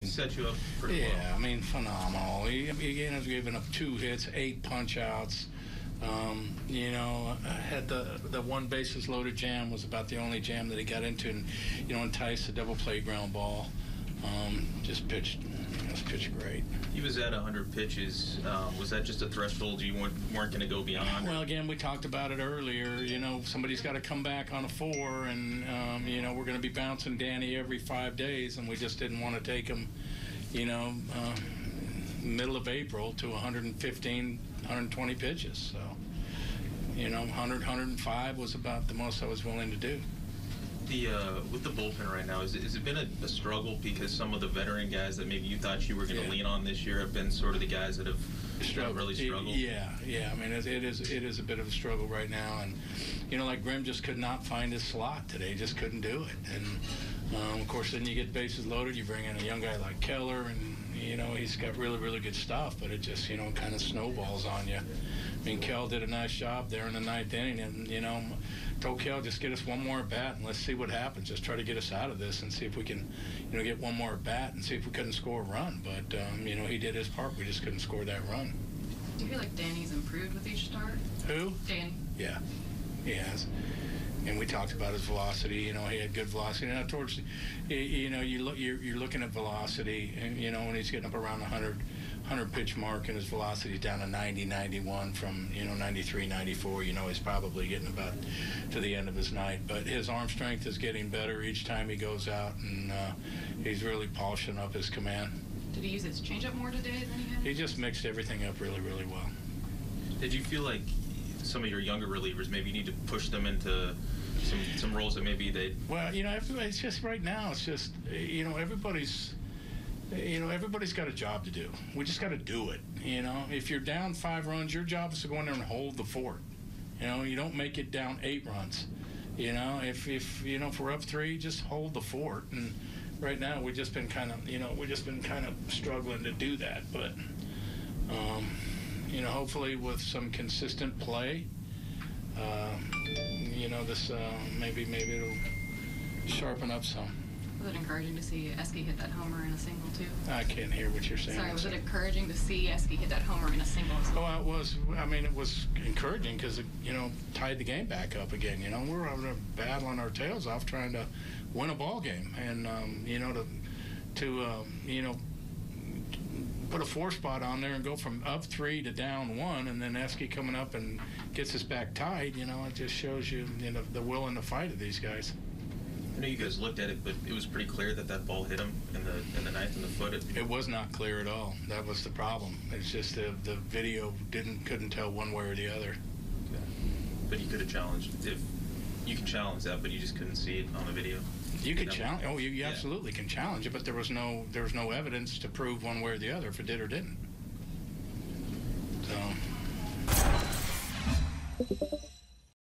Set you up pretty well. Yeah, I mean, phenomenal. He again has given up 2 hits, 8 punch-outs. You know, had the one bases loaded jam was about the only jam that he got into, and you know, enticed a double play ground ball. Just pitched great. He was at 100 pitches. Was that just a threshold you weren't going to go beyond? Well, again, we talked about it earlier. You know, somebody's got to come back on a 4, and you know, we're going to be bouncing Danny every 5 days, and we just didn't want to take him, you know, middle of April to 115, 120 pitches. So, you know, 100, 105 was about the most I was willing to do. With the bullpen right now, has it been a struggle because some of the veteran guys that maybe you thought you were going to lean on this year have been sort of the guys that have really struggled? Yeah. I mean, it is a bit of a struggle right now, and you know, like Grimm just could not find his slot today, just couldn't do it, and of course then you get bases loaded, you bring in a young guy like Keller, and you know, he's got really good stuff, but it just, you know, kind of snowballs on you. I mean, Kel did a nice job there in the 9th inning, and you know, told Kel, just get us one more at bat and let's see what happens. Just try to get us out of this and see if we can, you know, get one more at bat and see if we couldn't score a run. But you know, he did his part. We just couldn't score that run. Do you feel like Danny's improved with each start? Who? Danny. Yeah, he has. And we talked about his velocity. You know, he had good velocity. Now towards, you know, you're looking at velocity, and you know, when he's getting up around 100 pitch mark, and his velocity is down to 90, 91 from, you know, 93, 94. You know, he's probably getting about to the end of his night. But his arm strength is getting better each time he goes out, and he's really polishing up his command. Did he use his changeup more today than he had? He just mixed everything up really well. Did you feel like some of your younger relievers maybe need to push them into some roles that maybe they? Well, you know, it's just right now. It's just, you know, everybody's got a job to do. We just got to do it. You know, if you're down 5 runs, your job is to go in there and hold the fort. You know, you don't make it down 8 runs. You know, if you know, if we're up 3, just hold the fort. And right now, we've just been kind of struggling to do that. But you know, hopefully with some consistent play, you know, this maybe it'll sharpen up some. Was it encouraging to see Eske hit that homer in a single, too? I can't hear what you're saying. Sorry, was it encouraging to see Eske hit that homer in a single as well? Oh, it was. I mean, it was encouraging because it, you know, tied the game back up again. You know, we're having a battling our tails off trying to win a ball game, and you know, to you know, put a 4 spot on there and go from up 3 to down 1, and then Eske coming up and gets us back tied. You know, it just shows you, you know, the will and the fight of these guys. I know you guys looked at it, but it was pretty clear that ball hit him in the ninth in the foot. It was not clear at all. That was the problem. It's just the video couldn't tell one way or the other. Okay. But you could have challenged. If you can challenge that, but you just couldn't see it on the video. You could challenge. Oh, you absolutely can challenge it, but there was no evidence to prove one way or the other if it did or didn't. So.